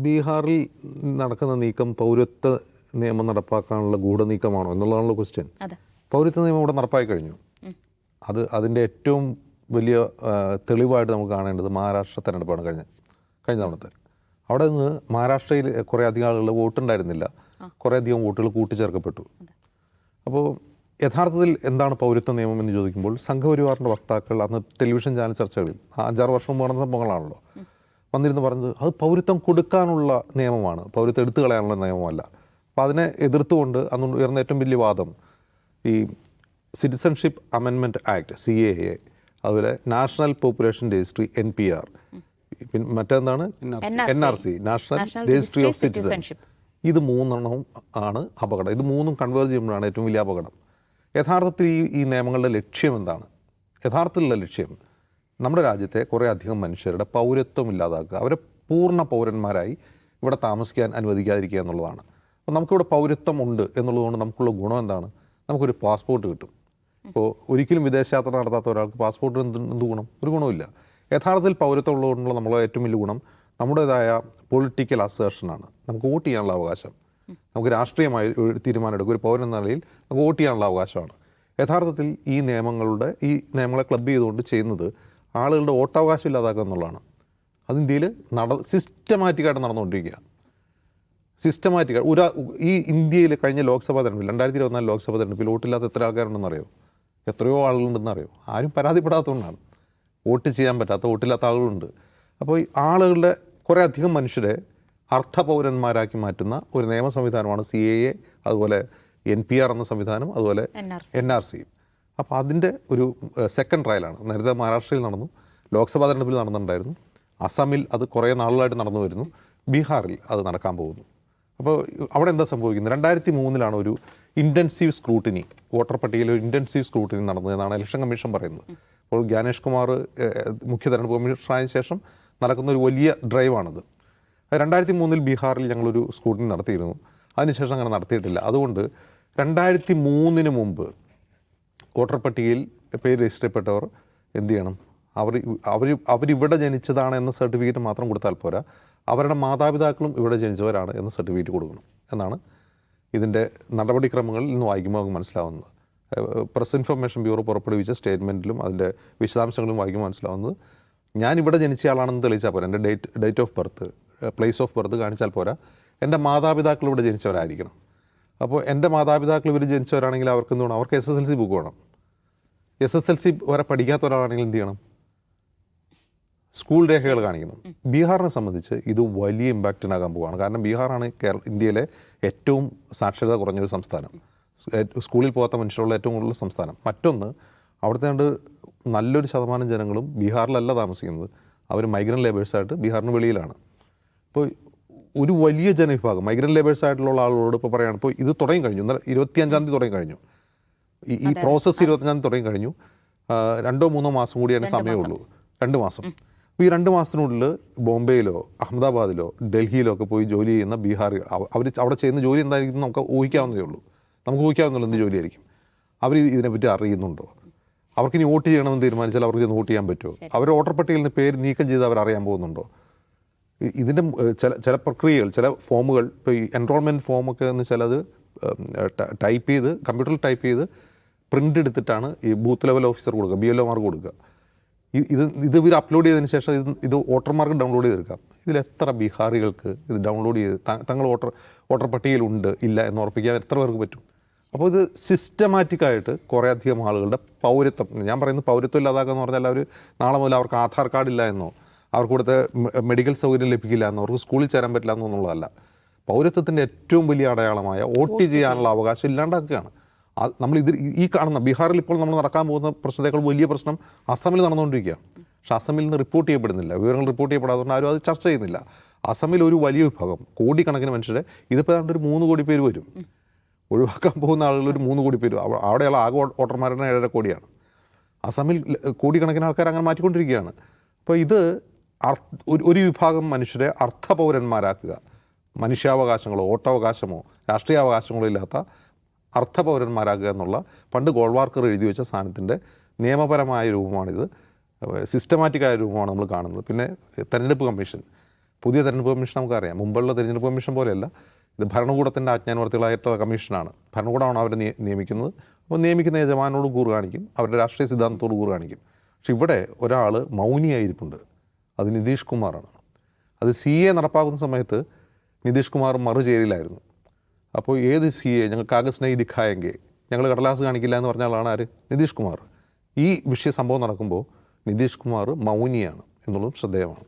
ബീഹാറിൽ നടക്കുന്ന നീക്കം പൗരത്വ നിയമം നടപ്പാക്കാനുള്ള ഗൂഢനീക്കമാണോ എന്നുള്ളതാണല്ലോ ക്വസ്റ്റ്യൻ. പൗരത്വ നിയമം ഇവിടെ നടപ്പാക്കി കഴിഞ്ഞു. അതിൻ്റെ ഏറ്റവും വലിയ തെളിവായിട്ട് നമുക്ക് കാണേണ്ടത് മഹാരാഷ്ട്ര തെരഞ്ഞെടുപ്പാണ് കഴിഞ്ഞ തവണത്തെ. അവിടെ നിന്ന് മഹാരാഷ്ട്രയിൽ കുറേ അധികം ആളുകൾ വോട്ടുണ്ടായിരുന്നില്ല, കുറേ അധികം വോട്ടുകൾ കൂട്ടിച്ചേർക്കപ്പെട്ടു. അപ്പോൾ യഥാർത്ഥത്തിൽ എന്താണ് പൗരത്വ നിയമം എന്ന് ചോദിക്കുമ്പോൾ സംഘപരിവാറിൻ്റെ വക്താക്കൾ അന്ന് ടെലിവിഷൻ ചാനൽ ചർച്ചകളിൽ 5-6 വർഷം മുമ്പ് നടന്ന സംഭവങ്ങളാണല്ലോ വന്നിരുന്ന് പറഞ്ഞത് അത് പൗരത്വം കൊടുക്കാനുള്ള നിയമമാണ്, പൗരത്വം എടുത്തു കളയാനുള്ള നിയമമല്ല. അപ്പോൾ അതിനെ എതിർത്തുകൊണ്ട് അന്ന് ഉയർന്ന ഏറ്റവും വലിയ വാദം ഈ സിറ്റിസൺഷിപ്പ് അമെൻമെൻറ്റ് ആക്ട് CAA, അതുപോലെ നാഷണൽ പോപ്പുലേഷൻ രജിസ്ട്രി NPR, പിന്നെ മറ്റെന്താണ് NRC, national registry of citizenship. ഇത് മൂന്നെണ്ണവും ആണ് അപകടം. ഇത് മൂന്നും കൺവേർജ് ചെയ്യുമ്പോഴാണ് ഏറ്റവും വലിയ അപകടം. യഥാർത്ഥത്തിൽ ഈ നിയമങ്ങളുടെ ലക്ഷ്യം എന്താണ്? യഥാർത്ഥത്തിലുള്ള ലക്ഷ്യം നമ്മുടെ രാജ്യത്തെ കുറേ അധികം മനുഷ്യരുടെ പൗരത്വം ഇല്ലാതാക്കുക, അവരെ പൂർണ്ണ പൗരന്മാരായി ഇവിടെ താമസിക്കാൻ അനുവദിക്കാതിരിക്കുക എന്നുള്ളതാണ്. അപ്പോൾ നമുക്കിവിടെ പൗരത്വം ഉണ്ട് എന്നുള്ളതുകൊണ്ട് നമുക്കുള്ള ഗുണം എന്താണ്? നമുക്കൊരു പാസ്പോർട്ട് കിട്ടും. ഇപ്പോൾ ഒരിക്കലും വിദേശയാത്ര നടത്താത്ത ഒരാൾക്ക് പാസ്പോർട്ട് എന്ത് ഗുണം? ഒരു ഗുണമില്ല. യഥാർത്ഥത്തിൽ പൗരത്വം ഉള്ളതുകൊണ്ടുള്ള നമ്മളെ ഏറ്റവും വലിയ ഗുണം നമ്മുടേതായ പൊളിറ്റിക്കൽ അസേർഷനാണ്. നമുക്ക് വോട്ട് ചെയ്യാനുള്ള അവകാശം, നമുക്ക് രാഷ്ട്രീയമായി ഒരു തീരുമാനം എടുക്കും. ഒരു പൗരൻ എന്ന നിലയിൽ നമുക്ക് വോട്ട് ചെയ്യാനുള്ള അവകാശമാണ്. യഥാർത്ഥത്തിൽ ഈ നിയമങ്ങളെ ക്ലബ് ചെയ്തുകൊണ്ട് ചെയ്യുന്നത് ആളുകളുടെ വോട്ടവകാശം ഇല്ലാതാക്കുക എന്നുള്ളതാണ്. അത് ഇന്ത്യയിൽ സിസ്റ്റമാറ്റിക്കായിട്ട് നടന്നുകൊണ്ടിരിക്കുക. ഈ ഇന്ത്യയിൽ കഴിഞ്ഞ ലോക്സഭാ തെരഞ്ഞെടുപ്പിൽ 2024 ലോക്സഭാ തെരഞ്ഞെടുപ്പിൽ വോട്ടില്ലാത്ത എത്ര ആൾക്കാരുണ്ടെന്ന് അറിയോ? എത്രയോ ആളുകളുണ്ടെന്ന് അറിയോ? ആരും പരാതിപ്പെടാത്തതുകൊണ്ടാണ്. വോട്ട് ചെയ്യാൻ പറ്റാത്ത, വോട്ടില്ലാത്ത ആളുകളുണ്ട്. അപ്പോൾ ഈ ആളുകളുടെ കുറേ അധികം മനുഷ്യരെ അർത്ഥപൗരന്മാരാക്കി മാറ്റുന്ന ഒരു നിയമ സംവിധാനമാണ് CAA, അതുപോലെ NPR എന്ന സംവിധാനം, അതുപോലെ NRC. അപ്പോൾ അതിൻ്റെ ഒരു സെക്കൻഡ് ട്രയലാണ്. നേരത്തെ മഹാരാഷ്ട്രയിൽ നടന്നു, ലോക്സഭാ തെരഞ്ഞെടുപ്പിൽ നടന്നിട്ടുണ്ടായിരുന്നു, അസമിൽ അത് കുറേ നാളുകളായിട്ട് നടന്നു വരുന്നു, ബീഹാറിൽ അത് നടക്കാൻ പോകുന്നു. അപ്പോൾ അവിടെ എന്താ സംഭവിക്കുന്നത്? 2003 ഒരു ഇൻറ്റൻസീവ് സ്ക്രൂട്ടിനി, വോട്ടർ പട്ടികയിൽ ഒരു ഇൻറ്റൻസീവ് സ്ക്രൂട്ടിനി നടന്നതെന്നാണ് ഇലക്ഷൻ കമ്മീഷൻ പറയുന്നത്. അപ്പോൾ ജ്ഞാനേഷ് കുമാർ മുഖ്യ തെരഞ്ഞെടുപ്പ് കമ്മീഷണറായ ശേഷം നടക്കുന്ന ഒരു വലിയ ഡ്രൈവാണത്. 2003 ബീഹാറിൽ ഞങ്ങളൊരു സ്ക്രൂട്ടിനി നടത്തിയിരുന്നു. അതിനുശേഷം അങ്ങനെ നടത്തിയിട്ടില്ല. അതുകൊണ്ട് 2003 മുമ്പ് വോട്ടർ പട്ടികയിൽ പേര് രജിസ്റ്റർ ചെയ്യപ്പെട്ടവർ എന്ത് ചെയ്യണം? അവരിവിടെ ജനിച്ചതാണ് എന്ന സർട്ടിഫിക്കറ്റ് മാത്രം കൊടുത്താൽ പോരാ, അവരുടെ മാതാപിതാക്കളും ഇവിടെ ജനിച്ചവരാണ് എന്ന സർട്ടിഫിക്കറ്റ് കൊടുക്കണം എന്നാണ് ഇതിൻ്റെ നടപടിക്രമങ്ങളിൽ നിന്ന് വായിക്കുമ്പോൾ നമുക്ക് മനസ്സിലാവുന്നത്. പ്രസ് ഇൻഫർമേഷൻ ബ്യൂറോ പുറപ്പെടുവിച്ച സ്റ്റേറ്റ്മെൻറ്റിലും അതിൻ്റെ വിശദാംശങ്ങളും വായിക്കുമ്പോൾ മനസ്സിലാവുന്നത് ഞാനിവിടെ ജനിച്ച ആളാണെന്ന് തെളിയിച്ചാൽ പോരാ, എൻ്റെ date of birth, place of birth കാണിച്ചാൽ പോരാ, എൻ്റെ മാതാപിതാക്കൾ ഇവിടെ ജനിച്ചവരായിരിക്കണം. അപ്പോൾ എൻ്റെ മാതാപിതാക്കൾ ഇവർ ജനിച്ചവരാണെങ്കിൽ അവർക്ക് എന്ത് വേണം? അവർക്ക് SSLC ബുക്ക് വേണം. SSLC വരെ പഠിക്കാത്ത ഒരാളാണെങ്കിൽ എന്ത് ചെയ്യണം? സ്കൂൾ രേഖകൾ കാണിക്കണം. ബീഹാറിനെ സംബന്ധിച്ച് ഇത് വലിയ ഇമ്പാക്റ്റിനാകാൻ പോവുകയാണ്. കാരണം ബീഹാറാണ് ഇന്ത്യയിലെ ഏറ്റവും സാക്ഷരത കുറഞ്ഞൊരു സംസ്ഥാനം, സ്കൂളിൽ പോകാത്ത മനുഷ്യരുള്ള ഏറ്റവും കൂടുതൽ സംസ്ഥാനം. മറ്റൊന്ന്, അവിടുത്തെ നല്ലൊരു ശതമാനം ജനങ്ങളും ബീഹാറിലല്ല താമസിക്കുന്നത്, അവർ മൈഗ്രൻ്റ് ലേബേഴ്സായിട്ട് ബീഹാറിന് വെളിയിലാണ്. ഇപ്പോൾ ഒരു വലിയ ജനവിഭാഗം മൈഗ്രൻ്റ് ലേബേഴ്സായിട്ടുള്ള ആളുകളോട് ഇപ്പോൾ പറയുകയാണ്, ഇപ്പോൾ ഇത് തുടങ്ങി കഴിഞ്ഞു, 25-ാം തീയതി തുടങ്ങി കഴിഞ്ഞു, ഈ പ്രോസസ്സ് 25-ാം തീയതി തുടങ്ങി കഴിഞ്ഞു. 2-3 മാസം കൂടിയാണ് സമയമുള്ളൂ, 2 മാസം. അപ്പോൾ ഈ 2 മാസത്തിനുള്ളിൽ ബോംബെയിലോ അഹമ്മദാബാദിലോ ഡൽഹിയിലോ ഒക്കെ പോയി ജോലി ചെയ്യുന്ന ബീഹാറികൾ, അവർ അവിടെ ചെയ്യുന്ന ജോലി എന്തായിരിക്കും നമുക്ക് ഊഹിക്കാവുന്നതേ ഉള്ളൂ. നമുക്ക് ഊഹിക്കാവുന്നുള്ളൂ എന്ത് ജോലിയായിരിക്കും. അവർ ഇതിനെപ്പറ്റി അറിയുന്നുണ്ടോ? അവർക്കിനി വോട്ട് ചെയ്യണമെന്ന് തീരുമാനിച്ചാൽ അവർക്ക് വോട്ട് ചെയ്യാൻ പറ്റുമോ? അവർ വോട്ടർ പട്ടികയിൽ നിന്ന് പേര് നീക്കം ചെയ്ത് അവർ അറിയാൻ പോകുന്നുണ്ടോ? ഇതിൻ്റെ ചില പ്രക്രിയകൾ, ചില ഫോമുകൾ, ഇപ്പോൾ ഈ എൻറോൾമെൻറ്റ് ഫോമൊക്കെ എന്ന് വെച്ചാൽ അത് ടൈപ്പ് ചെയ്ത് കമ്പ്യൂട്ടറിൽ ടൈപ്പ് ചെയ്ത് പ്രിൻ്റ് എടുത്തിട്ടാണ് ഈ ബൂത്ത് ലെവൽ ഓഫീസർ കൊടുക്കുക, BLO മാർക്ക് കൊടുക്കുക. ഇത് ഇവർ അപ്ലോഡ് ചെയ്തതിന് ശേഷം ഇത് വോട്ടർമാർക്ക് ഡൗൺലോഡ് ചെയ്തെടുക്കാം. ഇതിൽ എത്ര ബീഹാറികൾക്ക് ഇത് ഡൗൺലോഡ് ചെയ്ത് തങ്ങൾ വോട്ടർ പട്ടികയിലുണ്ട് ഇല്ല എന്ന് ഉറപ്പിക്കാൻ എത്ര പേർക്ക് പറ്റും? അപ്പോൾ ഇത് സിസ്റ്റമാറ്റിക്കായിട്ട് കുറേ അധികം ആളുകളുടെ പൗരത്വം, ഞാൻ പറയുന്നത് പൗരത്വം ഇല്ലാതാക്കുക എന്ന് പറഞ്ഞാൽ അവർ നാളെ മുതൽ അവർക്ക് ആധാർ കാർഡ് ഇല്ല എന്നോ, അവർക്ക് ഇവിടുത്തെ മെഡിക്കൽ സൗകര്യം ലഭിക്കില്ല എന്നോ, അവർക്ക് സ്കൂളിൽ ചേരാൻ പറ്റില്ല എന്നുള്ളതല്ല. പൗരത്വത്തിൻ്റെ ഏറ്റവും വലിയ അടയാളമായ വോട്ട് ചെയ്യാനുള്ള അവകാശം ഇല്ലാണ്ടാക്കുകയാണ്. നമ്മൾ ഈ കാണുന്ന ബീഹാറിൽ ഇപ്പോൾ നമ്മൾ നടക്കാൻ പോകുന്ന പ്രശ്നത്തേക്കാൾ വലിയ പ്രശ്നം അസമിൽ നടന്നുകൊണ്ടിരിക്കുകയാണ്. പക്ഷേ അസമിൽ നിന്ന് റിപ്പോർട്ട് ചെയ്യപ്പെടുന്നില്ല, വിവരങ്ങൾ റിപ്പോർട്ട് ചെയ്യപ്പെടാത്തതുകൊണ്ട് ആരും അത് ചർച്ച ചെയ്യുന്നില്ല. അസമിൽ ഒരു വലിയ വിഭാഗം, കോടിക്കണക്കിന് മനുഷ്യരെ, ഇതിപ്പോൾ ഏതാണ്ട് ഒരു 3 കോടി പേര് വരും, ഒഴിവാക്കാൻ പോകുന്ന ആളുകൾ ഒരു 3 കോടി പേര്, അവിടെയുള്ള ആകെ വോട്ടർമാരുടെ 7.5 കോടിയാണ്. അസമിൽ കോടിക്കണക്കിന് ആൾക്കാർ അങ്ങനെ മാറ്റിക്കൊണ്ടിരിക്കുകയാണ്. അപ്പോൾ ഇത് ഒരു വിഭാഗം മനുഷ്യരെ അർത്ഥപൗരന്മാരാക്കുക, മനുഷ്യാവകാശങ്ങളോ വോട്ടവകാശമോ രാഷ്ട്രീയാവകാശങ്ങളോ ഇല്ലാത്ത അർത്ഥപൗരന്മാരാക്കുക എന്നുള്ള പണ്ട് ഗോൾവാർക്കർ എഴുതി വെച്ച സാധനത്തിൻ്റെ നിയമപരമായ രൂപമാണിത്, സിസ്റ്റമാറ്റിക്കായ രൂപമാണ് നമ്മൾ കാണുന്നത്. പിന്നെ തെരഞ്ഞെടുപ്പ് കമ്മീഷൻ പുതിയ തെരഞ്ഞെടുപ്പ് കമ്മീഷൻ നമുക്കറിയാം, മുമ്പുള്ള തെരഞ്ഞെടുപ്പ് കമ്മീഷൻ പോലെയല്ല, ഇത് ഭരണകൂടത്തിൻ്റെ ആജ്ഞാനുവർത്തികളായിട്ടുള്ള കമ്മീഷനാണ്. ഭരണകൂടമാണ് അവരെ നിയമിക്കുന്നത്. അപ്പോൾ നിയമിക്കുന്ന യജമാനോട് കൂറ് കാണിക്കും, അവരുടെ രാഷ്ട്രീയ സിദ്ധാന്തത്തോട് കൂറ് കാണിക്കും. പക്ഷെ ഇവിടെ ഒരാൾ മൗനിയായിരിപ്പുണ്ട്, അത് നിതീഷ് കുമാറാണ്. അത് CA നടപ്പാക്കുന്ന സമയത്ത് നിതീഷ് കുമാർ മറുചേരിയിലായിരുന്നു. അപ്പോൾ ഏത് CA ഞങ്ങൾക്ക് കാഗസ് നഹീ ദിഖായെങ്കിൽ, ഞങ്ങൾ കടലാസ് കാണിക്കില്ല എന്ന് പറഞ്ഞ ആളാണ് ആര്? നിതീഷ് കുമാർ. ഈ സംഭവം നടക്കുമ്പോൾ നിതീഷ് കുമാർ മൗനിയാണ് എന്നുള്ളതും ശ്രദ്ധേയമാണ്.